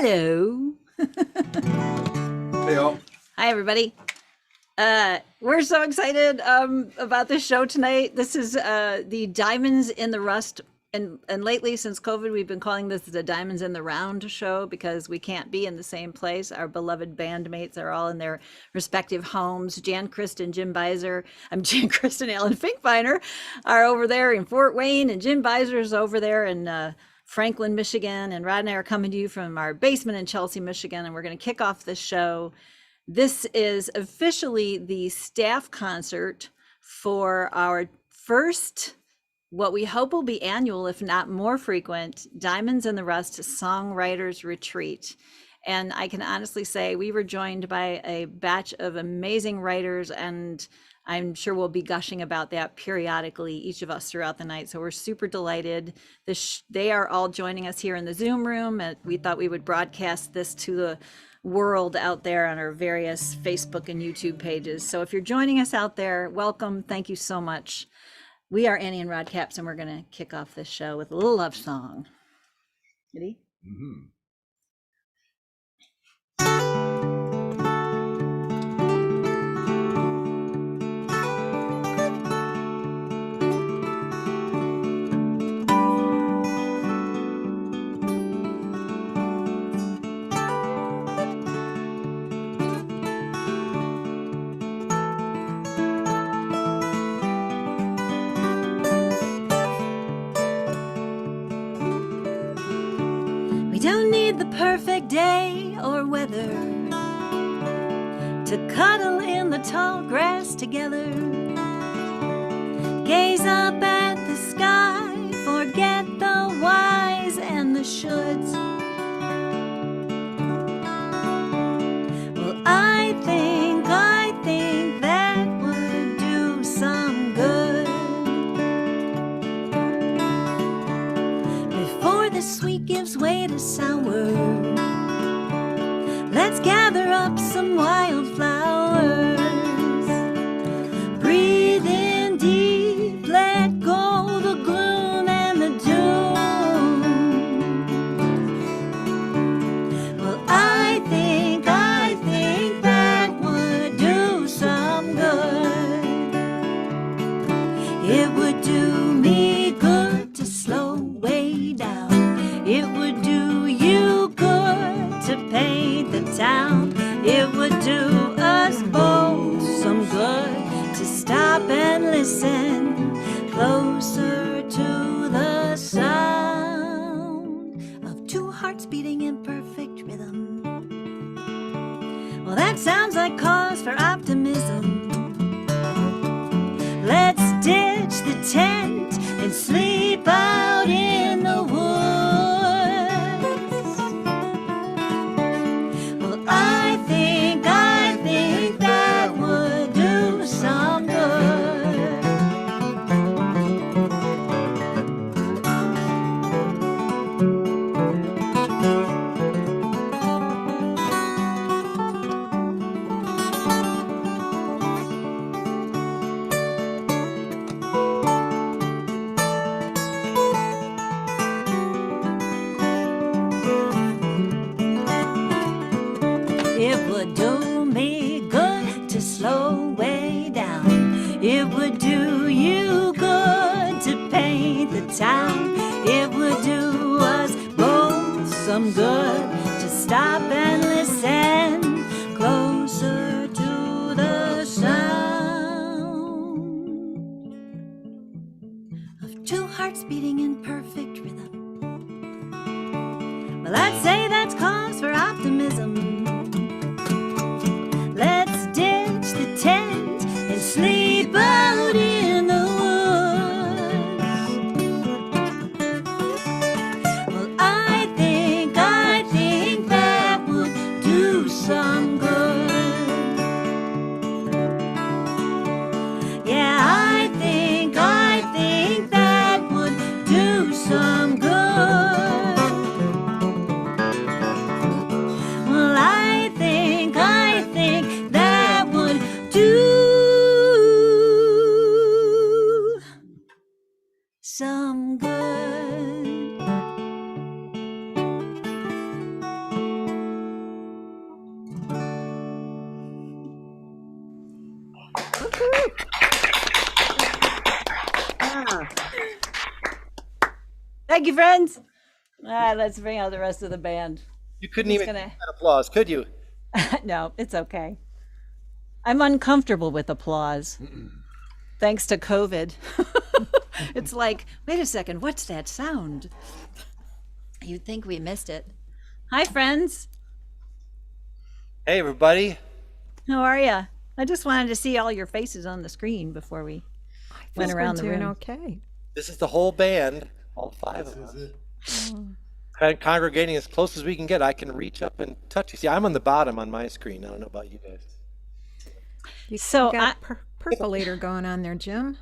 Hello. Hey, all. Hi, everybody. We're so excited about this show tonight. This is the Diamonds in the Rust. And lately, since COVID, we've been calling this the Diamonds in the Round show because we can't be in the same place. Our beloved bandmates are all in their respective homes. Jan Christ and Jim Beiser, Jan Christ and Alan Finkbeiner are over there in Fort Wayne, and Jim Beiser is over there in Franklin, Michigan. And Rod and I are coming to you from our basement in Chelsea, Michigan, and we're going to kick off this show. This is officially the staff concert for our first, what we hope will be annual, if not more frequent, Diamonds in the Rust Songwriters Retreat. And I can honestly say we were joined by a batch of amazing writers, and I'm sure we'll be gushing about that periodically, each of us throughout the night. So we're super delighted. They are all joining us here in the Zoom room, and we thought we would broadcast this to the world out there on our various Facebook and YouTube pages. So if you're joining us out there, welcome. Thank you so much. We are Annie and Rod Capps, and we're going to kick off this show with a little love song. Ready? Mm-hmm. Perfect day or weather to cuddle in the tall grass together, gaze up at the sky, forget the whys and the shoulds. Well, I think that would do some good before the sweet gives way to sour. Let's gather up some wildflowers. Breathe in deep, let go the gloom and the doom. Well, I think that would do some good. It would do me good to slow way down. It would do you good to paint the town. It would do us both some good to stop and listen closer to the sound of two hearts beating in perfect rhythm. Well, that sounds like cause for optimism. Let's ditch the tent and sleep out in the woods. I think that would do some good. It would do me good to slow way down. It would do you good to paint the town. It would do us both some good to stop and listen closer to the sound of two hearts beating in perfect rhythm. Well, I'd say that's cause for optimism. Let's ditch the tent and sleep out in the woods. Well, I think that would do some good. Yeah, I think that would do some good. Well, I think that would do some good. Thank you, friends. Let's bring out the rest of the band. You couldn't Who's even gonna- get that applause, could you? No, it's okay. I'm uncomfortable with applause. Thanks to COVID. It's like, wait a second, what's that sound? You'd think we missed it. Hi, friends. Hey, everybody. How are you? I just wanted to see all your faces on the screen before we went around the room. Okay. This is the whole band, all five of us. Congregating as close as we can get. I can reach up and touch you. See, I'm on the bottom on my screen. I don't know about you guys. You So got percolator going on there, Jim.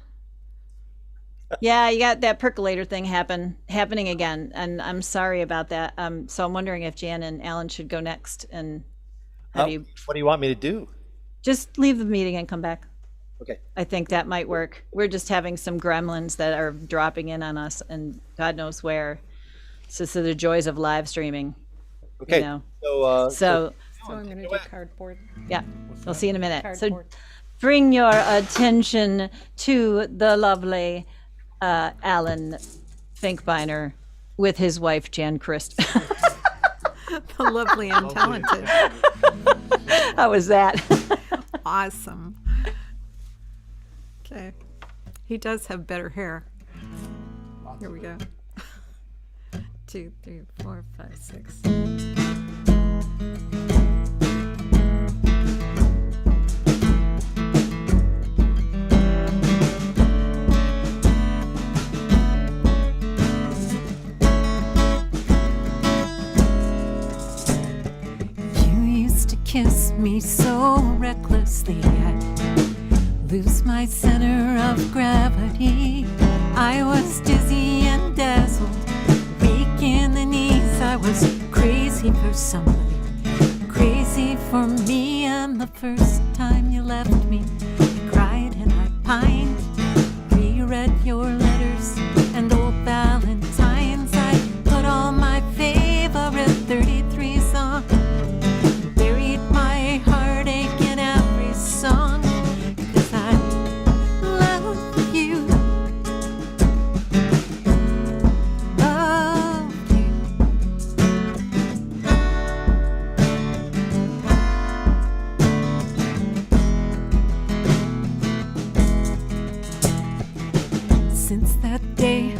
Yeah, you got that percolator thing happening again, and I'm sorry about that. So I'm wondering if Jan and Alan should go next, and have you What do you want me to do? just leave the meeting and come back. Okay. I think that might work. We're just having some gremlins that are dropping in on us, and God knows where. So the joys of live streaming. Okay. know. So, So So I'm going to do cardboard. yeah, we'll see you in a minute. Cardboard. So bring your attention to the lovely Alan Finkbeiner with his wife Jan Christ. The lovely and talented. How was that? Awesome. Okay. He does have better hair. Here we go. 2, 3, 4, 5, 6. You used to kiss me so recklessly, I'd lose my center of gravity. I was dizzy and dazzled, weak in the knees. I was crazy for somebody, crazy for me. And the first time you left me, I cried and I pined, reread your letters and old Valentines. I put all my favorite 33s on, buried my heartache in every song, 'cause I love you. Love you. Since that day,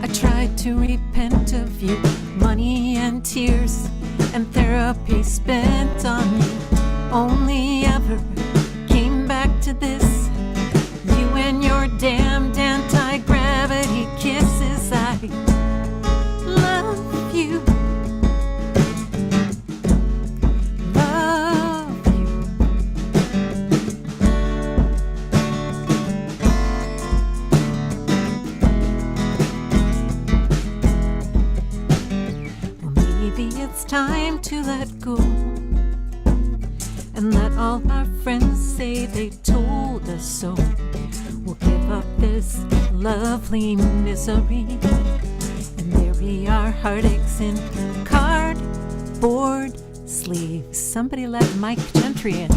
I tried to repent of you. Money and tears and therapy spent on you. Only ever came back to this. You and your damned anti-gravity kisses. I love you. Love you. Well, maybe it's time to let go and let all our friends say they told us so. We'll give up this lovely misery and bury our heartaches in cardboard sleeves. Somebody let Mike Gentry in.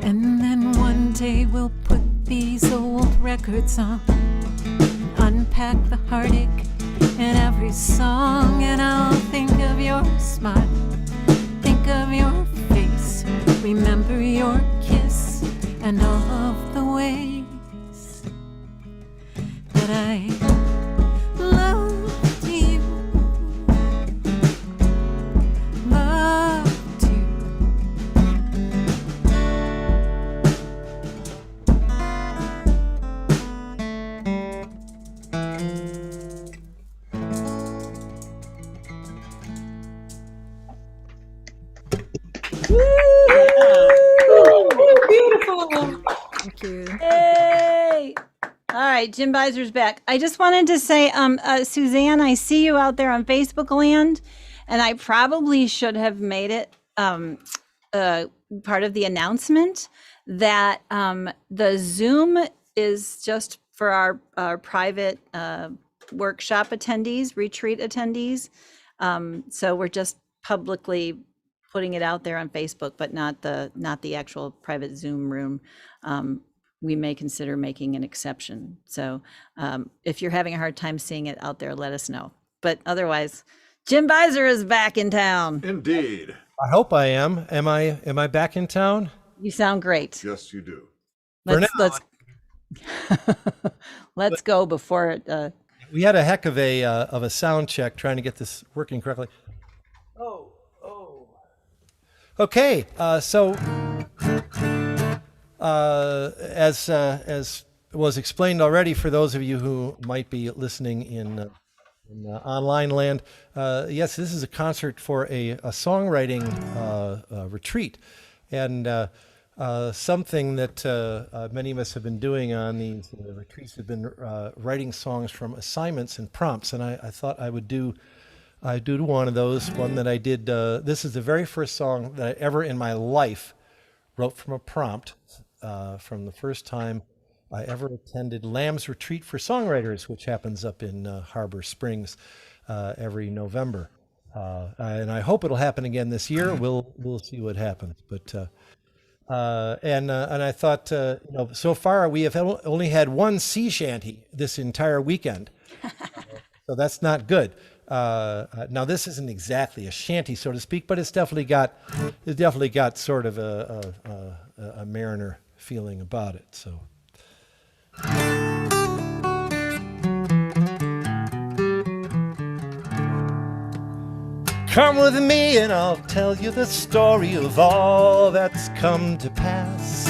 And then one day we'll put these old records on, unpack the heartache in every song, and I'll think of your smile, think of your face, remember your kiss and all of the ways that I loved you, loved you. Thank you. Hey! All right, Jim Beiser's back. I just wanted to say, Suzanne, I see you out there on Facebook land, and I probably should have made it part of the announcement. that the Zoom is just for our private workshop attendees, retreat attendees. So we're just publicly putting it out there on Facebook, but not the actual private Zoom room. We may consider making an exception. So if you're having a hard time seeing it out there, let us know. But otherwise, Jim Beiser is back in town. Indeed. I hope I am. Am I back in town? You sound great. Yes, you do. Let's go before it. We had a heck of a sound check trying to get this working correctly. Oh. Okay, so as was explained already, for those of you who might be listening in online land, yes, this is a concert for a songwriting retreat, and something that many of us have been doing on these retreats have been writing songs from assignments and prompts, and I thought I do one of those, one that I did. This is the very first song that I ever in my life wrote from a prompt, from the first time I ever attended Lamb's Retreat for Songwriters, which happens up in Harbor Springs every November. And I hope it'll happen again this year. We'll see what happens. But and I thought, so far we have only had one sea shanty this entire weekend, so that's not good. Now this isn't exactly a shanty, so to speak, but it's definitely got sort of a mariner feeling about it. So. Come with me and I'll tell you the story of all that's come to pass.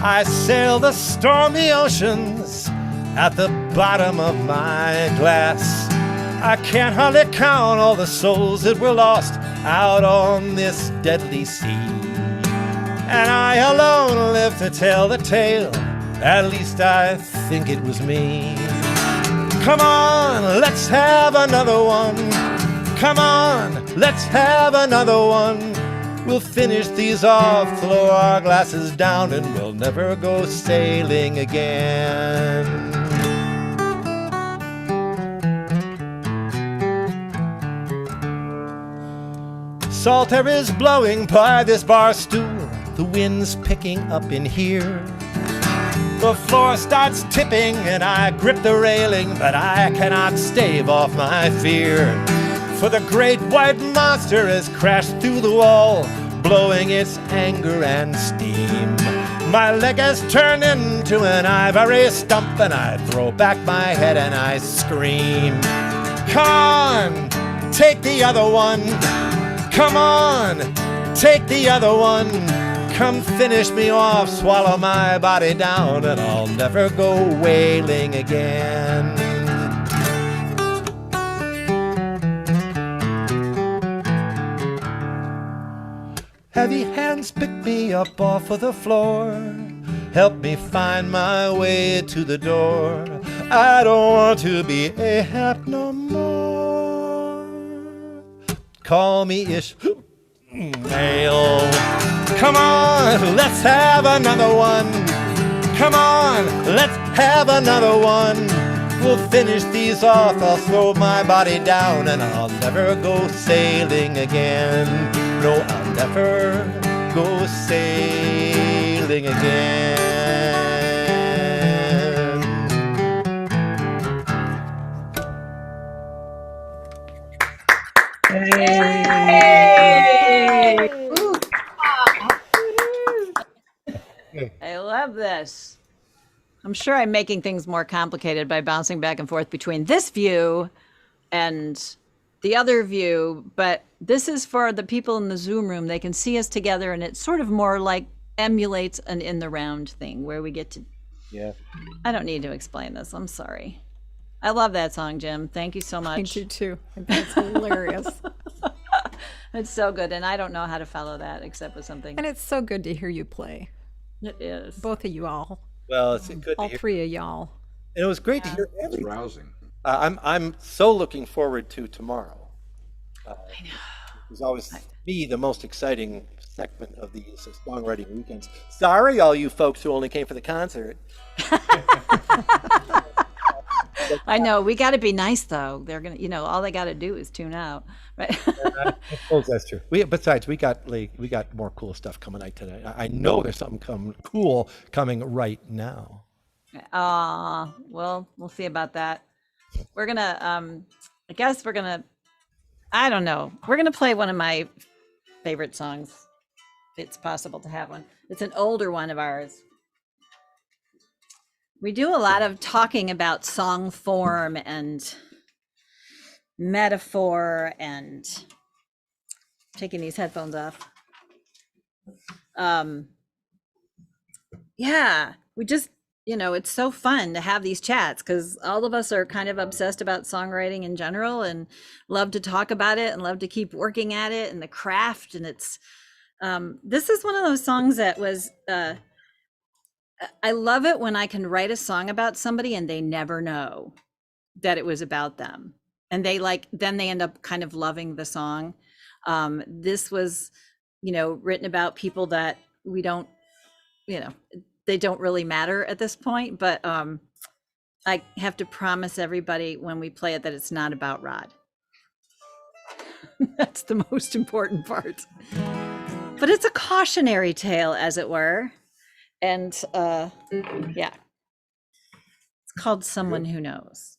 I sail the stormy oceans at the bottom of my glass. I can't hardly count all the souls that were lost out on this deadly sea. And I alone live to tell the tale, at least I think it was me. Come on, let's have another one. Come on, let's have another one. We'll finish these off, throw our glasses down, and we'll never go sailing again. Salt air is blowing by this bar stool. The wind's picking up in here. The floor starts tipping and I grip the railing, but I cannot stave off my fear. For the great white monster has crashed through the wall, blowing its anger and steam. My leg has turned into an ivory stump, and I throw back my head and I scream. Come on, take the other one. Come on, take the other one. Come finish me off, swallow my body down, and I'll never go whaling again. Heavy hands pick me up off of the floor, help me find my way to the door. I don't want to be Ahab no more. Call me Ishmael. Come on, let's have another one. Come on, let's have another one. We'll finish these off, I'll throw my body down, and I'll never go sailing again. No, I'll never go sailing again. I love this. I'm sure I'm making things more complicated by bouncing back and forth between this view and the other view, but this is for the people in the Zoom room. They can see us together, and it sort of more like emulates an in the round thing where we get to. Yeah. I don't need to explain this. I'm sorry. I love that song, Jim. Thank you so much. Thank you too. That's hilarious. It's so good, and I don't know how to follow that except with something. And it's so good to hear you play. It is. Both of you all. Well, it's good All to hear. three of y'all. And it was great to hear It's everything. rousing. I'm so looking forward to tomorrow. I know. It's always me the most exciting segment of these songwriting weekends. Sorry, all you folks who only came for the concert. I know, we got to be nice though. They're gonna, all they got to do is tune out, right? I suppose that's true. Besides, we got more cool stuff coming out today. I know there's something cool coming right now. Well, we'll see about that. We're gonna, I guess we're gonna, I don't know. We're gonna play one of my favorite songs. It's possible to have one. It's an older one of ours. We do a lot of talking about song form and metaphor and taking these headphones off. Yeah, we just, it's so fun to have these chats because all of us are kind of obsessed about songwriting in general and love to talk about it and love to keep working at it and the craft. And it's, this is one of those songs that was, I love it when I can write a song about somebody and they never know that it was about them. And then they end up kind of loving the song. This was, written about people that we don't, they don't really matter at this point, but I have to promise everybody when we play it that it's not about Rod. That's the most important part. But it's a cautionary tale, as it were. And yeah, it's called Someone Who Knows.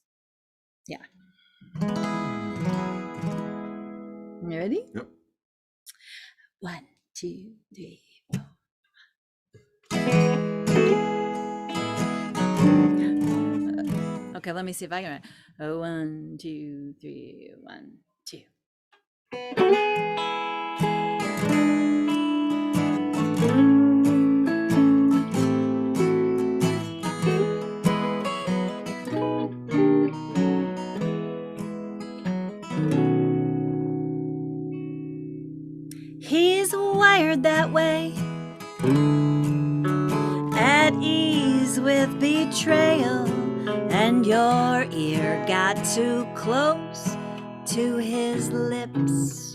Yeah. You ready? Yep. 1, 2, 3, 4. Okay, let me see if I can. 1, 2, 3, 1, 2. He's wired that way, at ease with betrayal, and your ear got too close to his lips.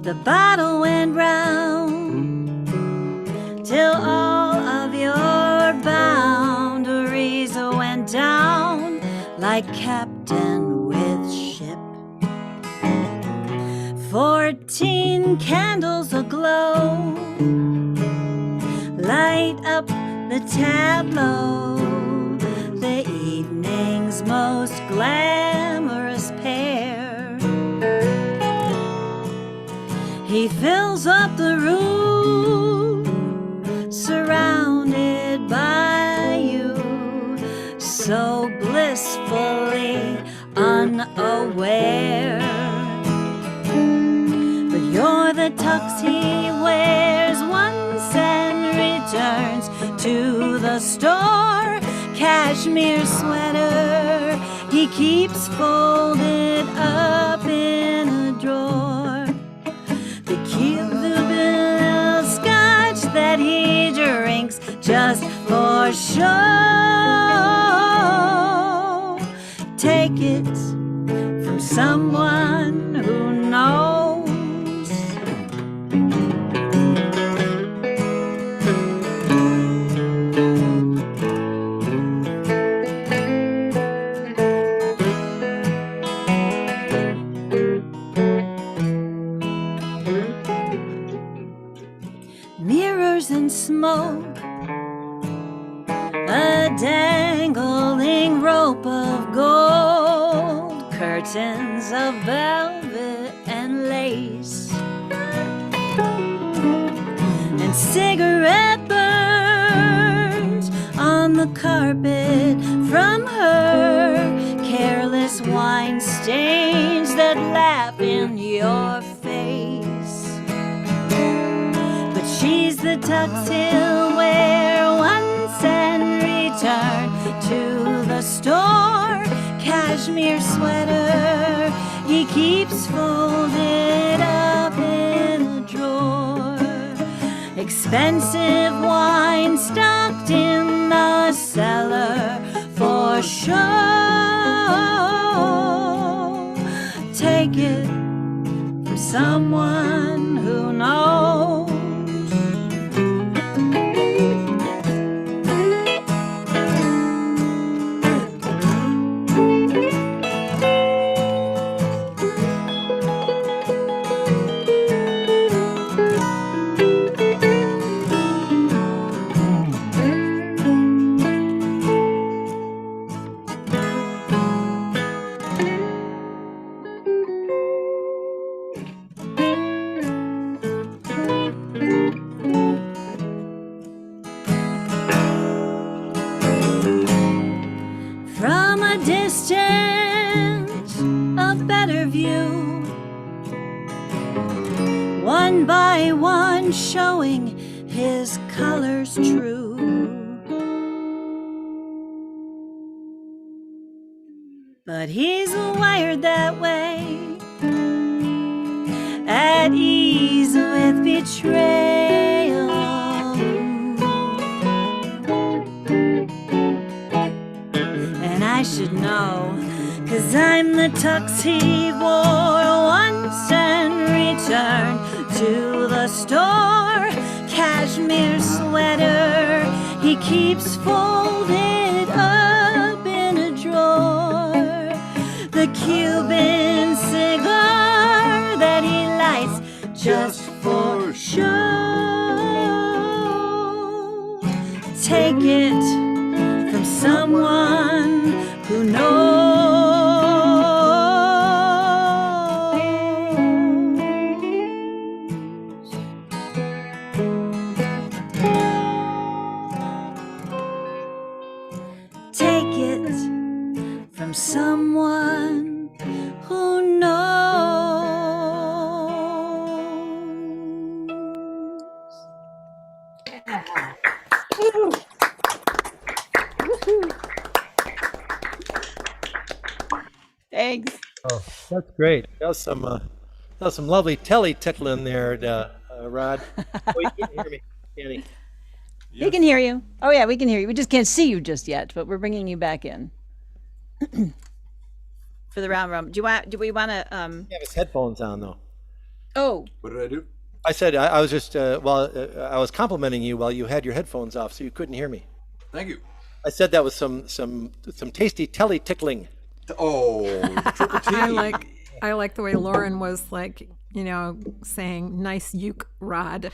The bottle went round till all of your boundaries went down like captain with ship. 14 candles aglow light up the tableau, the evening's most glamorous pair. He fills up the room, surrounded by you, so blissfully unaware. You're the tux he wears once and returns to the store. Cashmere sweater he keeps folded up in a drawer. The cute little scotch that he drinks just for show. Take it from someone who knows. And smoke, a dangling rope of gold, curtains of velvet and lace, and cigarette burns on the carpet from her, careless wine stains that laugh in your face. She's the tux he'll wear once and return to the store. Cashmere sweater he keeps folded up in a drawer. Expensive wine stocked in the cellar for show. Take it from someone who knows. From a distance, a better view, one by one showing his colors true. But he's wired that way, at ease with betrayal. And I should know, 'cause I'm the tux he wore once and returned to the store. Cashmere sweater he keeps folded up in a drawer. The Cuban cigar that he lights just for show. Take it from someone who knows. Take it from someone who knows. Thanks. Oh, that's great. That was some lovely telly tickling there, Rod. Oh, you can't hear me, can he? He can hear you. Oh yeah, we can hear you. We just can't see you just yet, but we're bringing you back in for the round robin. Do we want to? He have his headphones on though. Oh, What did I do? I said I was just I was complimenting you while you had your headphones off, so you couldn't hear me. Thank you. I said that was some tasty telly tickling. Oh, triple T. I like the way Lauren was like, you know, saying nice uke rod.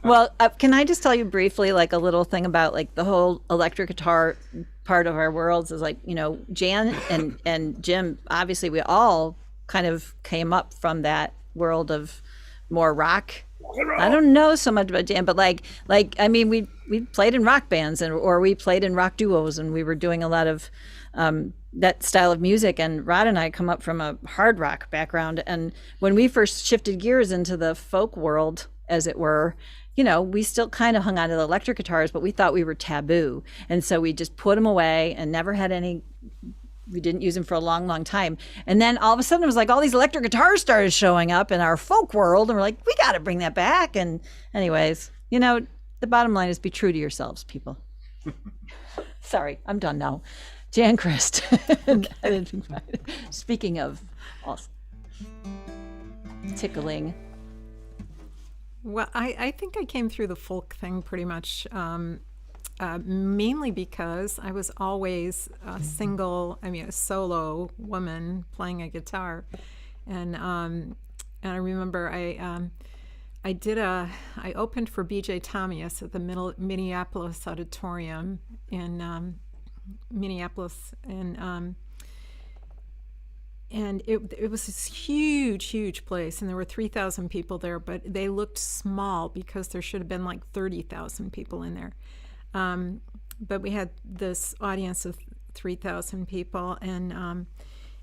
well, can I just tell you briefly, like a little thing about like the whole electric guitar part of our worlds is like, you know, Jan and Jim, obviously we all kind of came up from that world of more rock. I don't know so much about Jan, but like I mean, we played in rock bands or we played in rock duos, and we were doing a lot of that style of music. And Rod and I come up from a hard rock background, and when we first shifted gears into the folk world, as it were, you know, we still kind of hung on to the electric guitars, but we thought we were taboo, and so we just put them away and never had any. We didn't use them for a long, long time. And then all of a sudden it was like all these electric guitars started showing up in our folk world. And we're like, we got to bring that back. And anyways, you know, the bottom line is be true to yourselves, people. Sorry, I'm done now. Jan Christ. Speaking of also tickling. Well, I think I came through the folk thing pretty much mainly because I was always a solo woman playing a guitar. And I remember I opened for B.J. Thomas at the Minneapolis Auditorium in Minneapolis. And it was this huge place, and there were 3,000 people there, but they looked small because there should have been like 30,000 people in there. But we had this audience of 3,000 people, and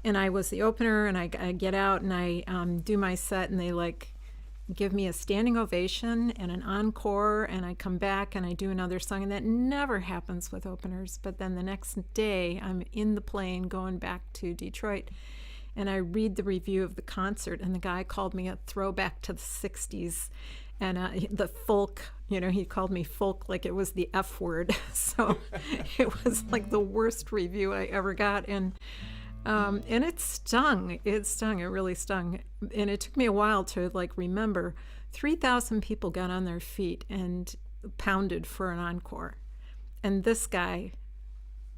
I was the opener, and I get out and I do my set, and they like give me a standing ovation and an encore, and I come back and I do another song, and that never happens with openers. But then the next day I'm in the plane going back to Detroit, and I read the review of the concert, and the guy called me a throwback to the 60s. And the folk, you know, he called me folk like it was the F word. So it was like the worst review I ever got. And And it stung. It stung. It really stung. And it took me a while to like remember 3,000 people got on their feet and pounded for an encore. And this guy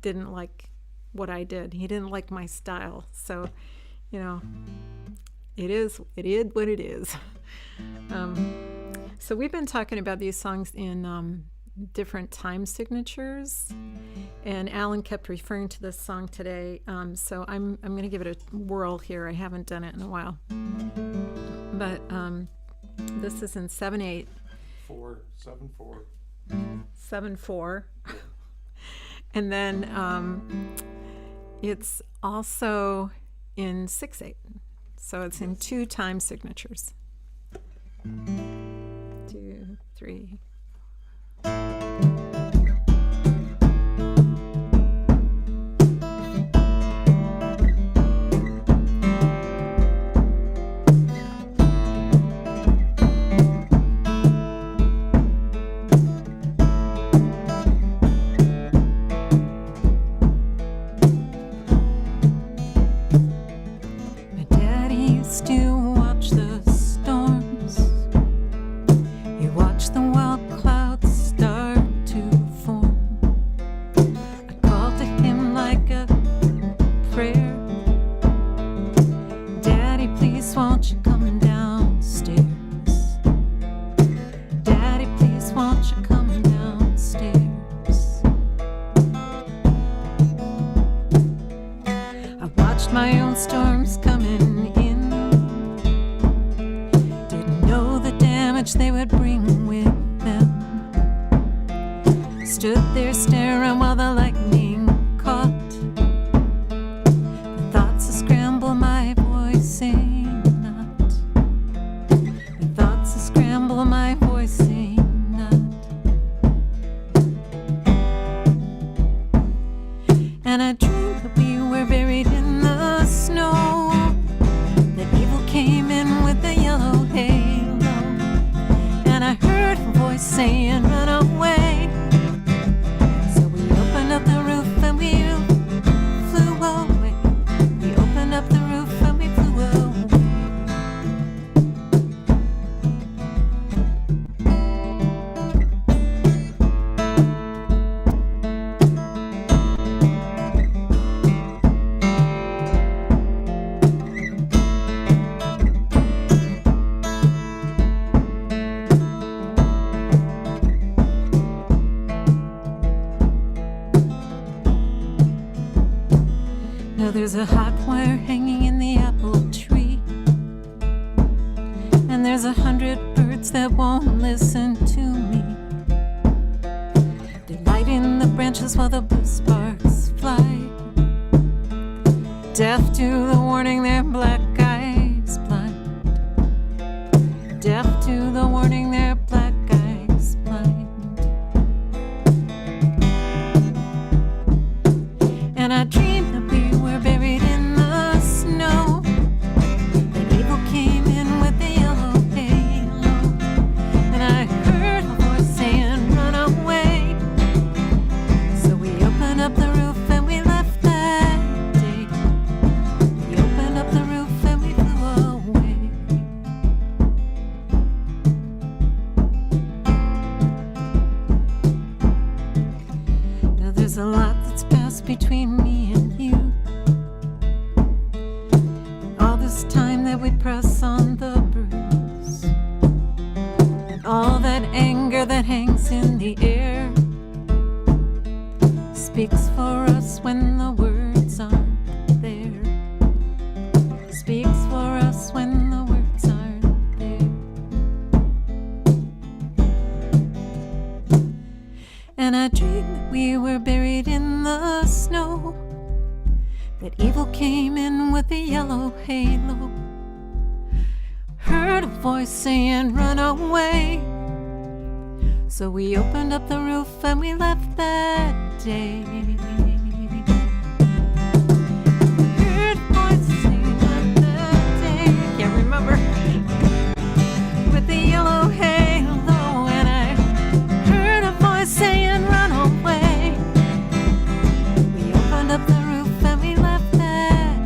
didn't like what I did. He didn't like my style. So, you know, it is what it is. So we've been talking about these songs in different time signatures, and Alan kept referring to this song today. So I'm going to give it a whirl here. I haven't done it in a while, but this is in 7/8. 4/7/4. 7/4, and then it's also in 6/8. So it's in 2 time signatures. 2, 3. My daddy used to watch the storms. He watched the wild clouds start to form. I called to him like a prayer. Daddy, please won't you come downstairs? Daddy, please won't you come downstairs? I watched my own storms coming in. Didn't know the damage they would bring with them. Stood there staring while the lightning caught. The thoughts that scramble my voice say not. The thoughts that scramble my voice say not. And I dreamed that we were buried in the snow. That evil came in with a yellow halo. And I heard a voice saying, run away. So we opened up the roof and we flew away. We opened up the roof and we flew away. Now there's a hot wire hanging in the apple tree, and there's 100 birds that won't listen to me. They light in the branches while the blue sparks fly. Deaf to the warning, their black eyes blind. Deaf to the warning, their black eyes blind. And I dreamed that we were buried in the snow. That evil came in with a yellow halo. And I heard a voice saying, run away. So we opened up the roof and we left that day. We opened up the roof and we flew away. Now there's a lot that's passed between me and you. All this time that we press on the bruise, and all that anger that hangs in the air, speaks for us when the words aren't there. Speaks for us when the words aren't there. And I dreamed that we were buried in the snow. That evil came in with a yellow halo. Heard a voice saying, run away. So we opened up the roof and we left that day. Heard a voice saying, "Not that day." Can't remember. With the yellow halo, and I heard a voice saying, run away. We opened up the roof and we left that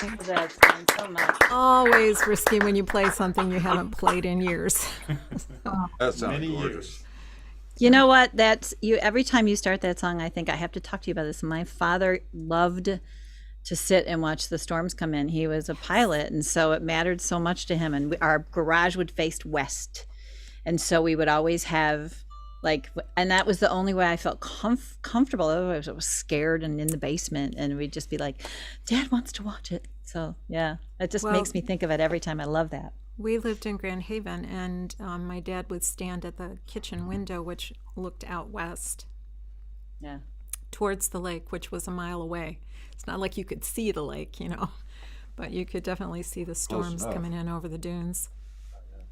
Thank you that song so much. Always risky when you play something you haven't played in years. That sounds Many gorgeous. years. You know what? That's you. Every time you start that song, I think I have to talk to you about this. My father loved to sit and watch the storms come in. He was a pilot, and so it mattered so much to him. And our garage would face west, and so we would always have and that was the only way I felt comfortable. Otherwise, I was scared and in the basement, and we'd just be like, "Dad wants to watch it." So yeah, it just makes me think of it every time. I love that. We lived in Grand Haven, and my dad would stand at the kitchen window, which looked out west Yeah. towards the lake, which was a mile away. It's not like you could see the lake, but you could definitely see the storms enough. coming in over the dunes.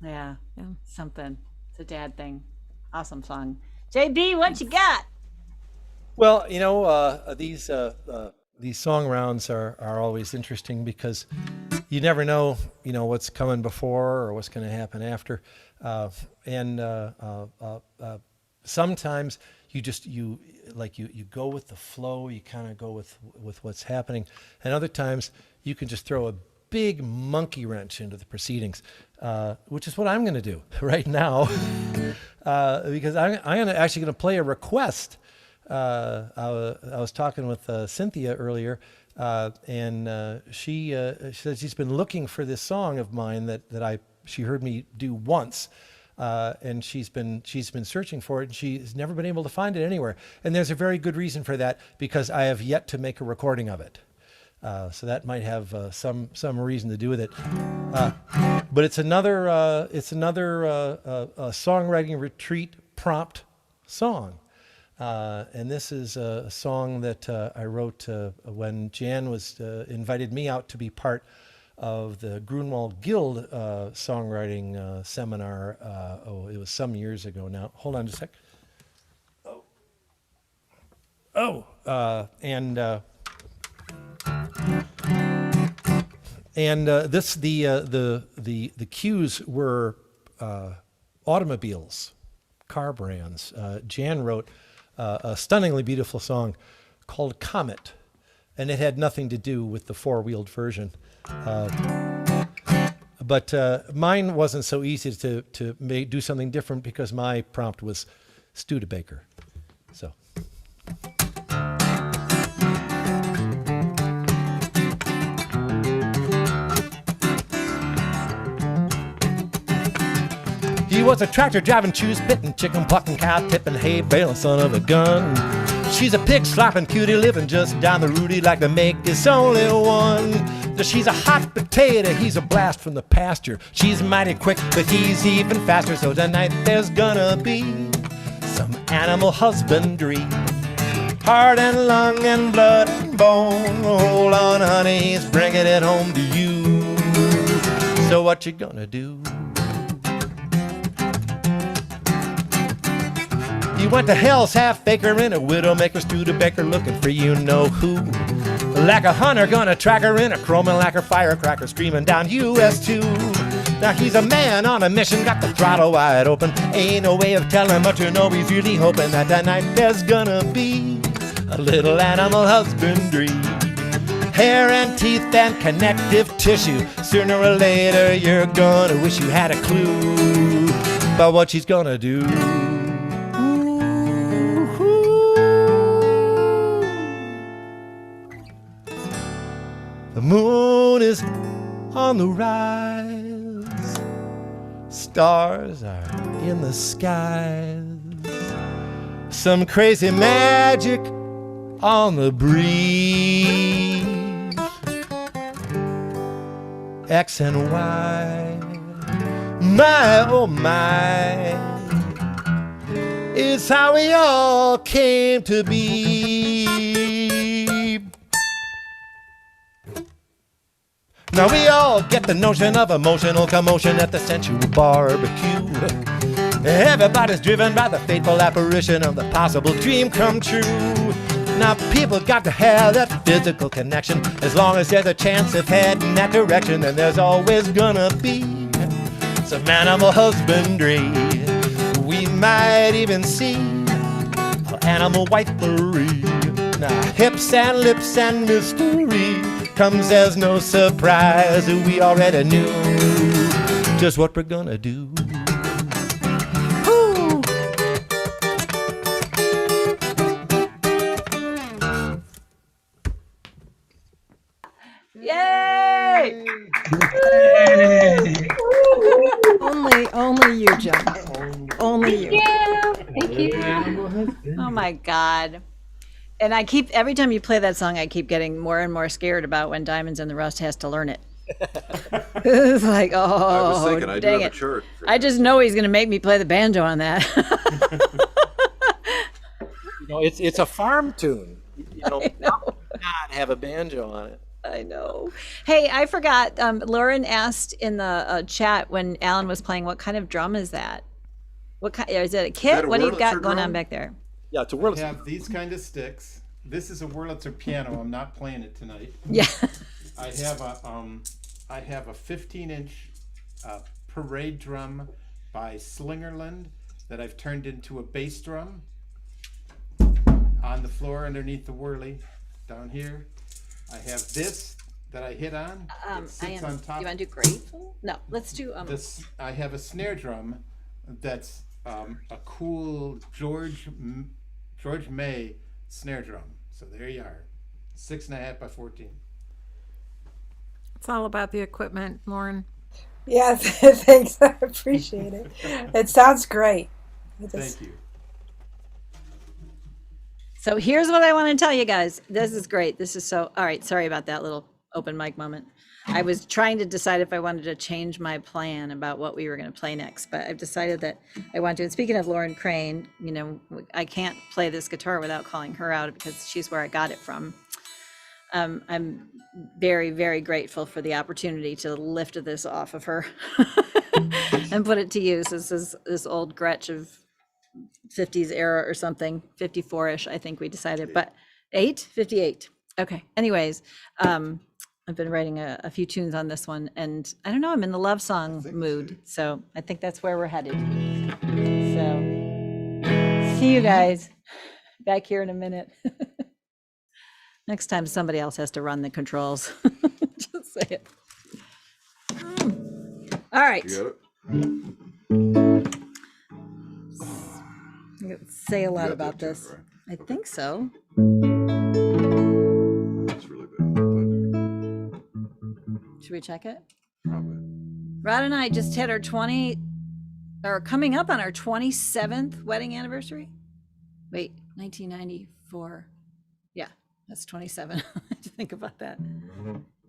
Yeah. Yeah. Something. It's a dad thing. Awesome song. JB, what you got? Well, these song rounds are always interesting because you never know, what's coming before or what's going to happen after. Sometimes you go with the flow, you kind of go with what's happening. And other times you can just throw a big monkey wrench into the proceedings, which is what I'm going to do right now, because I'm actually going to play a request. I was talking with Cynthia earlier, and she said she's been looking for this song of mine that she heard me do once, and she's been searching for it, and she's never been able to find it anywhere. And there's a very good reason for that, because I have yet to make a recording of it. So that might have some reason to do with it, but it's another songwriting retreat prompt song, and this is a song that I wrote when Jan was invited me out to be part of the Grunwald Guild songwriting seminar. It was some years ago now. Hold on just a sec. And the cues were automobiles, car brands. Jan wrote a stunningly beautiful song called Comet, and it had nothing to do with the four-wheeled version. But mine wasn't so easy to do something different because my prompt was Studebaker. So. He was a tractor driving, shoes pitting, chicken plucking, cow tipping, hay baling, son of a gun. She's a pig slapping cutie living just down the road. He'd like to make this only one. She's a hot potato, he's a blast from the pasture. She's mighty quick, but he's even faster. So tonight there's gonna be some animal husbandry. Heart and lung and blood and bone. Hold on, honey, he's bringing it home to you. So what you gonna do? He went to hell's half-acre in a widowmaker, Studebaker looking for you-know-who. Like a hunter gonna track her in a chrome and lacquer firecracker screaming down US 2. Now he's a man on a mission, got the throttle wide open. Ain't no way of telling, but you know he's really hoping that tonight there's gonna be a little animal husbandry. Hair and teeth and connective tissue. Sooner or later you're gonna wish you had a clue about what she's gonna do. The moon is on the rise, stars are in the skies, some crazy magic on the breeze. X and Y, my oh my, it's how we all came to be. Now we all get the notion of emotional commotion at the sensual barbecue. Everybody's driven by the fateful apparition of the possible dream come true. Now people got to have that physical connection. As long as there's a chance of heading that direction, then there's always gonna be some animal husbandry. We might even see animal wifery. Now, hips and lips and mystery comes as no surprise. We already knew just what we're gonna do. Yay! Only you, Jen. Only you. Thank you. Oh my God. And I keep, every time you play that song, I keep getting more and more scared about when Diamonds in the Rust has to learn it. It's like, I was oh, thinking, I do dang have it. a chart. for I that. just know he's going to make me play the banjo on that. You know, it's a farm tune. You know, I know. not have a banjo on it. I know. Hey, I forgot. Lauren asked in the chat when Alan was playing, what kind of drum is that? What kind? Is it a kit? that a What do you Wurlitzer got going on drum? back there? Yeah, it's a I Wurlitzer. have these kind of sticks. This is a Wurlitzer piano. I'm not playing it tonight. Yeah. I have a 15-inch parade drum by Slingerland that I've turned into a bass drum on the floor underneath the whirly down here. I have this that I hit on. It sits on top. You want to do grateful? No, let's do This I have a snare drum that's a cool George May snare drum. So there you are, 6.5 by 14. It's all about the equipment, Lauren. Yeah, thanks. I appreciate it. It sounds great. Thank you. So here's what I want to tell you guys. This is great. This is so, all right. Sorry about that little open mic moment. I was trying to decide if I wanted to change my plan about what we were going to play next, but I've decided that I want to. And speaking of Lauren Crane, you know, I can't play this guitar without calling her out because she's where I got it from. I'm very, very grateful for the opportunity to lift this off of her and put it to use. This is this old Gretsch of 50s era or something, 54-ish, I think we decided, but 58. Okay. Anyways, I've been writing a few tunes on this one, and I don't know, I'm in the love song mood, so I think that's where we're headed. So, see you guys back here in a minute. Next time somebody else has to run the controls. Just say it. All right. You got it? I could say a lot got that about tune, this. right? I think so. It's really bad. Should we check it? But probably. Rod and I just hit our coming up on our 27th wedding anniversary. Wait, 1994. Yeah, that's 27. I have to think about that.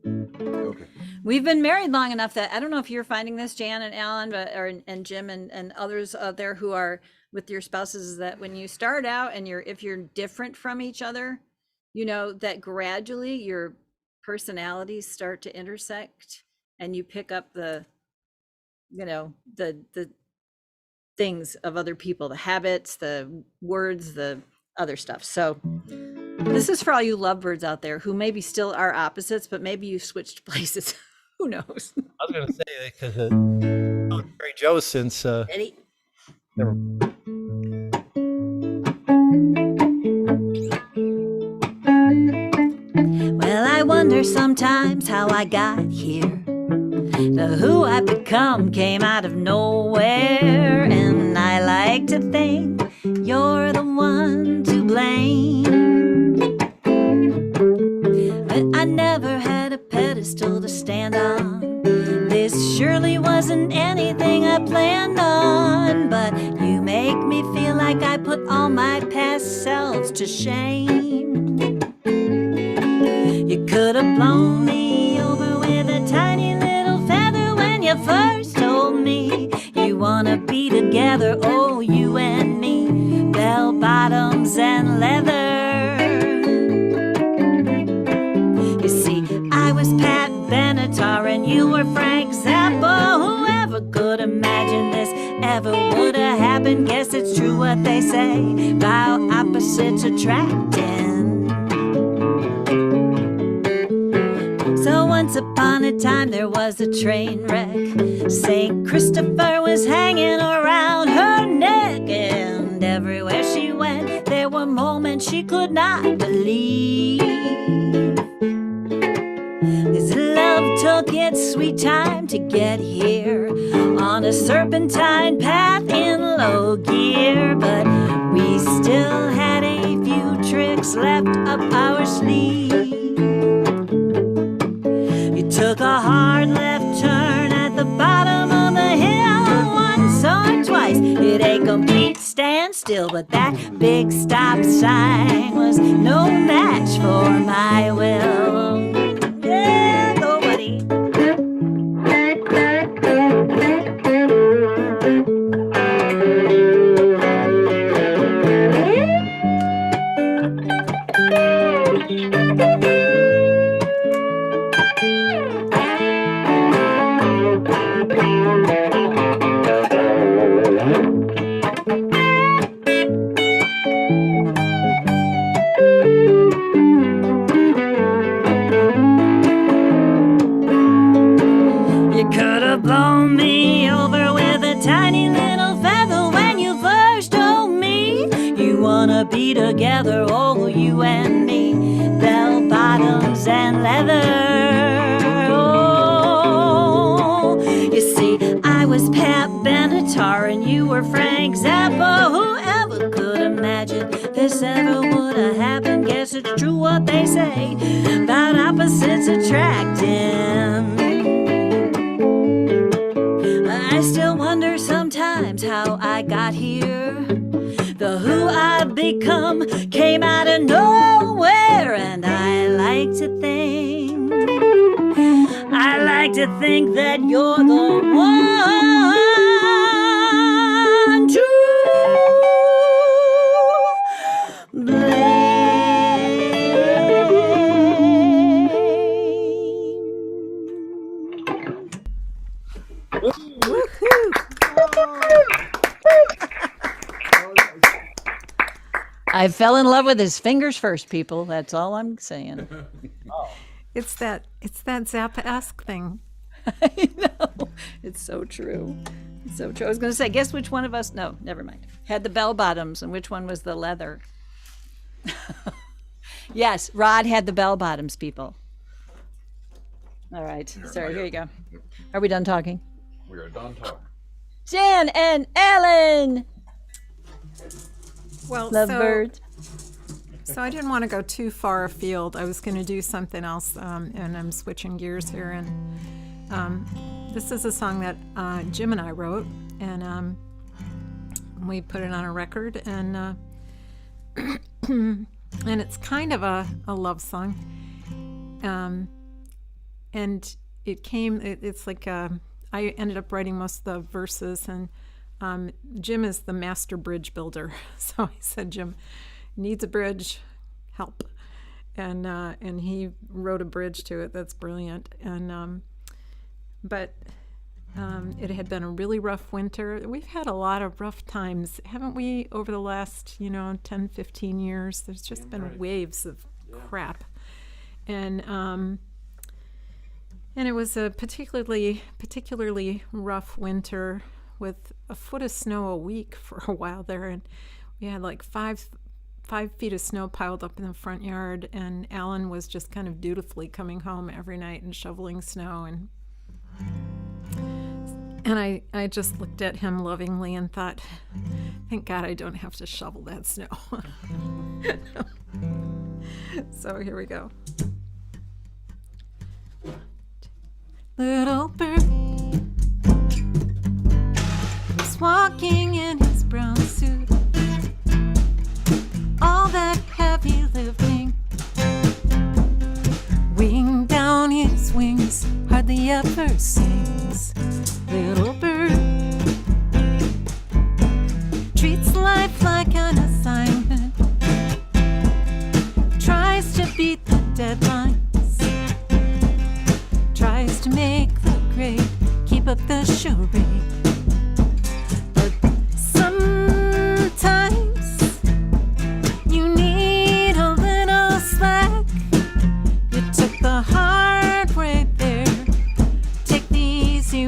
Okay. We've been married long enough that I don't know if you're finding this, Jan and Alan, and Jim and others out there who are with your spouses, is that when you start out and if you're different from each other, you know, that gradually your personalities start to intersect and you pick up the things of other people, the habits, the words, the other stuff. So this is for all you lovebirds out there who maybe still are opposites, but maybe you switched places. Who knows? I was going to say because Mary Jo since Eddie? never. Well, I wonder sometimes how I got here. The who I've become came out of nowhere, and I like to think you're the one to blame. But I never had a pedestal to stand on. This surely wasn't anything I planned on, but you make me feel like I put all my past selves to shame. You could have blown me over with a tiny little feather when you first told me you wanna be together, oh, you and me, bell bottoms and leather. You see, I was Pat Benatar and you were Frank Zappa. Whoever could imagine this ever would have happened? Guess it's true what they say about opposites attracting. So once upon a time there was a train wreck. St. Christopher was hanging around her neck, and everywhere she went there were moments she could not believe. This love took its sweet time to get here on a serpentine path in low gear, but we still had a few tricks left up our sleeve. You took a hard left turn at the bottom of the hill once or twice. It a complete standstill, but that big stop sign was no match for my will. Yeah, nobody. You could have blown me over with a tiny little feather when you first told me you wanna be together, oh, you and me, bell bottoms and leather. Oh, you see, I was Pat Benatar and you were Frank Zappa. Whoever could imagine this ever would have happened? Guess it's true what they say about opposites attracting. I still wonder sometimes how I got here. The who I've become came out of nowhere, and I like to think that you're the one to I fell in love with his fingers first, people. That's all I'm saying. It's that Zappa-esque thing. I know. It's so true. It's so true. I was going to say, guess which one of us, no, never mind, had the bell bottoms and which one was the leather. Yes, Rod had the bell bottoms, people. All right. Sorry, here you go. Are we done talking? We are done talking. Jan and Ellen! Well, Lovebird. so I didn't want to go too far afield. I was going to do something else, and I'm switching gears here. And this is a song that Jim and I wrote, and we put it on a record, and and it's kind of a love song. And it's like I ended up writing most of the verses, and Jim is the master bridge builder. So I said, Jim needs a bridge, help. And he wrote a bridge to it that's brilliant. And but it had been a really rough winter. We've had a lot of rough times, haven't we, over the last 10, 15 years? There's just been waves of crap. And it was a particularly rough winter with a foot of snow a week for a while there, and we had like five feet of snow piled up in the front yard, and Alan was just kind of dutifully coming home every night and shoveling snow, and I just looked at him lovingly and thought, thank God I don't have to shovel that snow. So here we go. Little bird was walking in his brown suit. All that heavy lifting, weighing down his wings, hardly ever sings. Little bird treats life like an assignment, tries to beat the deadlines, tries to make the grade, keep up the charade. But sometimes you need a little slack. You took the hard way there, take the easy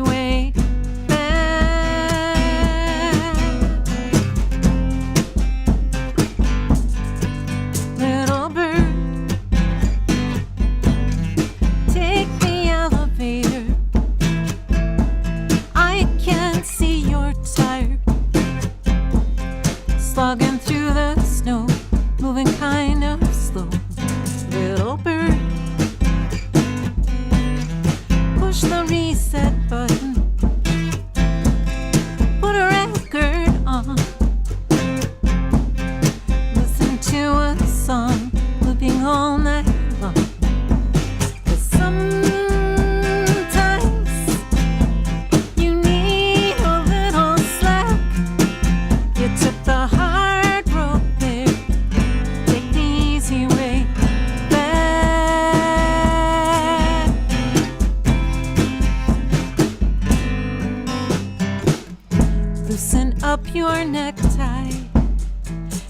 loosen up your necktie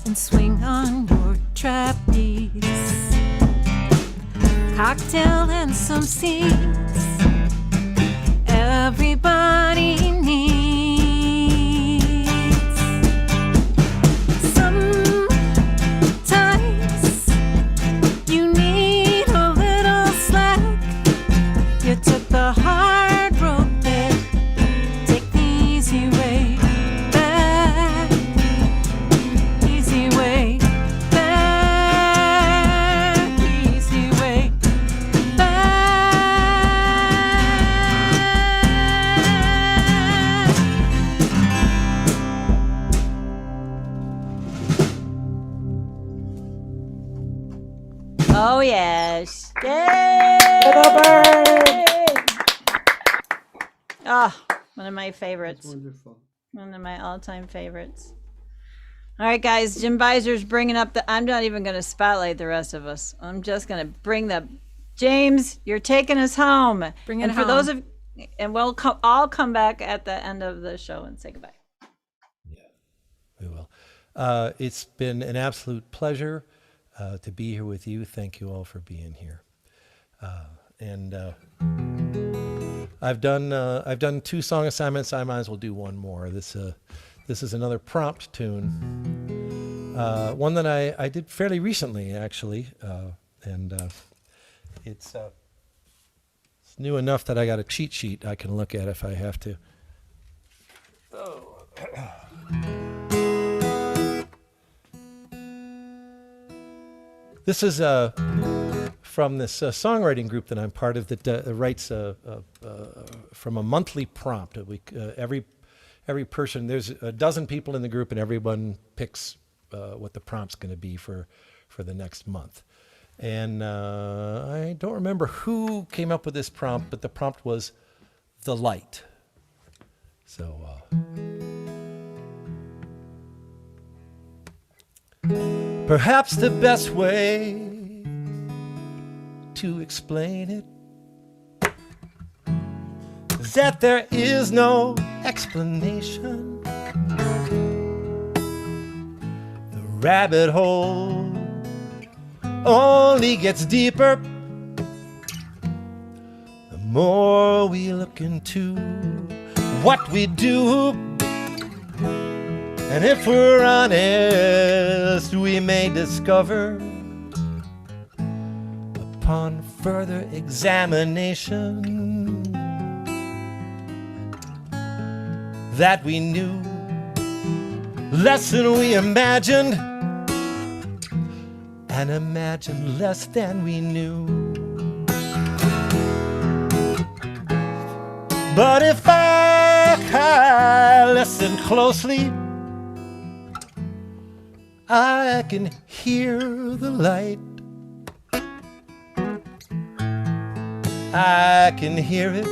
and swing on your trapeze. Cocktail and some seats everybody needs. Sometimes you need a little slack. You took the hard road there. Take the easy way back. Easy way back. Easy way back. Oh yes. Yay! Ah, one of my favorites. Wonderful. One of my all-time favorites. All right, guys. Jim Beiser's bringing up the. I'm not even going to spotlight the rest of us. I'm just going to bring the. James, you're taking us home. Bring it and for home. those of, and we'll all come back at the end of the show and say goodbye. We will. It's been an absolute pleasure to be here with you. Thank you all for being here. I've done 2 song assignments. I might as well do one more. This is another prompt tune, one that I did fairly recently, actually, it's new enough that I got a cheat sheet I can look at if I have to. This is from this songwriting group that I'm part of that writes from a monthly prompt. Every person, there's a dozen people in the group, and everyone picks what the prompt's going to be for the next month. And I don't remember who came up with this prompt, but the prompt was the light. So perhaps the best way to explain it is that there is no explanation. The rabbit hole only gets deeper the more we look into what we do. And if we're honest, we may discover upon further examination that we knew less than we imagined, and imagined less than we knew. But if I listen closely, I can hear the light. I can hear it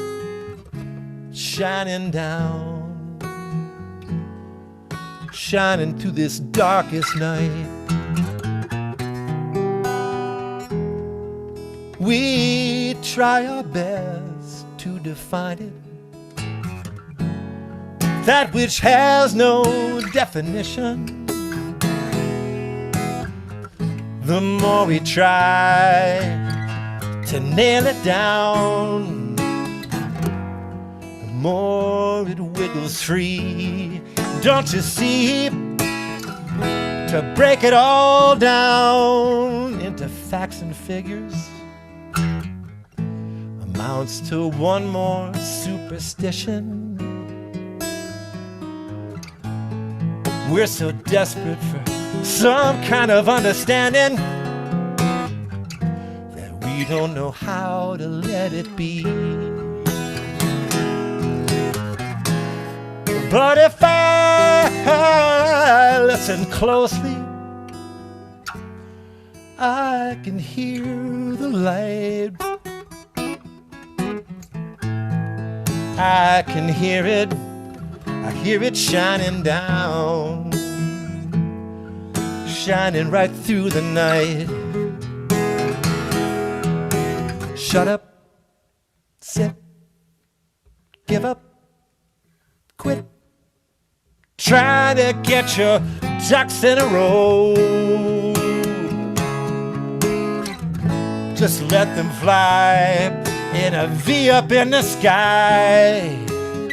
shining down, shining through this darkest night. We try our best to define it, that which has no definition. The more we try to nail it down, the more it wiggles free. Don't you see? To break it all down into facts and figures amounts to one more superstition. We're so desperate for some kind of understanding that we don't know how to let it be. But if I listen closely, I can hear the light. I can hear it. I hear it shining down, shining right through the night. Shut up, sit, give up, quit, trying to get your ducks in a row. Just let them fly in a V up in the sky, and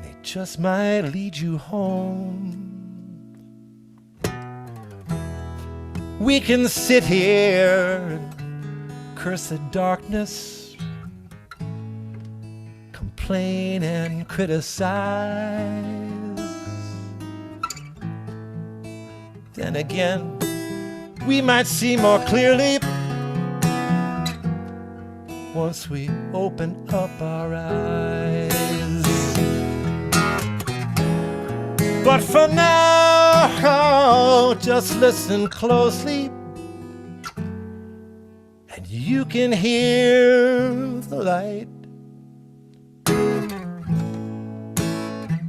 they just might lead you home. We can sit here and curse the darkness, complain and criticize. Then again, we might see more clearly once we open up our eyes. But for now, just listen closely, and you can hear the light.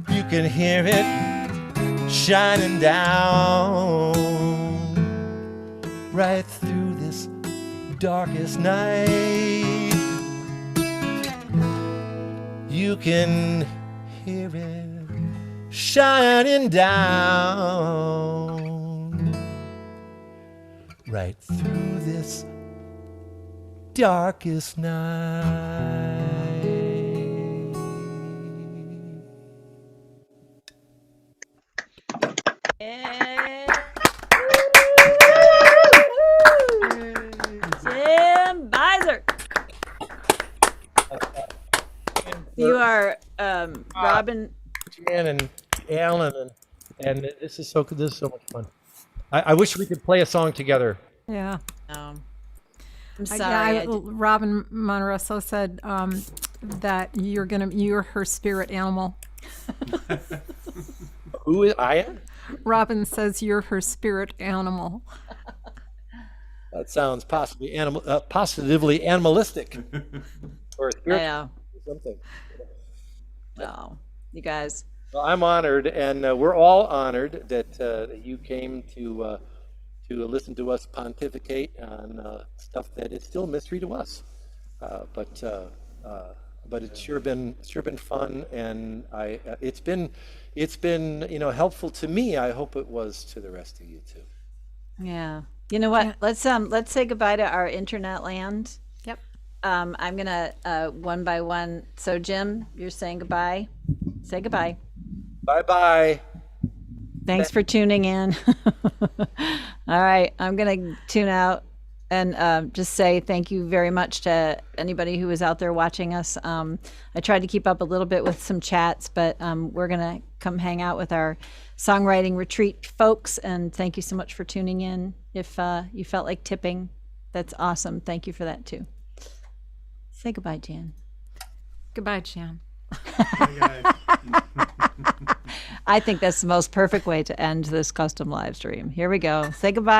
You can hear it shining down right through this darkest night. You can hear it shining down right through this darkest night. Jim Beiser. You are Robin. Jan and Alan, and this is so much fun. I wish we could play a song together. Yeah. I'm sorry. Robin Monterosso said that you're her spirit animal. Who is I am? Robin says you're her spirit animal. That sounds positively animalistic, or spiritual, I know. or something. No, you guys. Well, I'm honored, and we're all honored that you came to listen to us pontificate on stuff that is still mystery to us. But it's sure been fun, and it's been helpful to me. I hope it was to the rest of you too. Yeah. You know what? Let's say goodbye to our internet land. Yep. I'm gonna one by one. So Jim, you're saying goodbye. Say goodbye. Bye bye. Thanks for tuning in. All right, I'm gonna tune out and just say thank you very much to anybody who was out there watching us. I tried to keep up a little bit with some chats, but we're gonna come hang out with our songwriting retreat folks, and thank you so much for tuning in. If you felt like tipping, that's awesome. Thank you for that too. Say goodbye, Jan. Goodbye, Jan. Bye, guys. I think that's the most perfect way to end this custom live stream. Here we go. Say goodbye.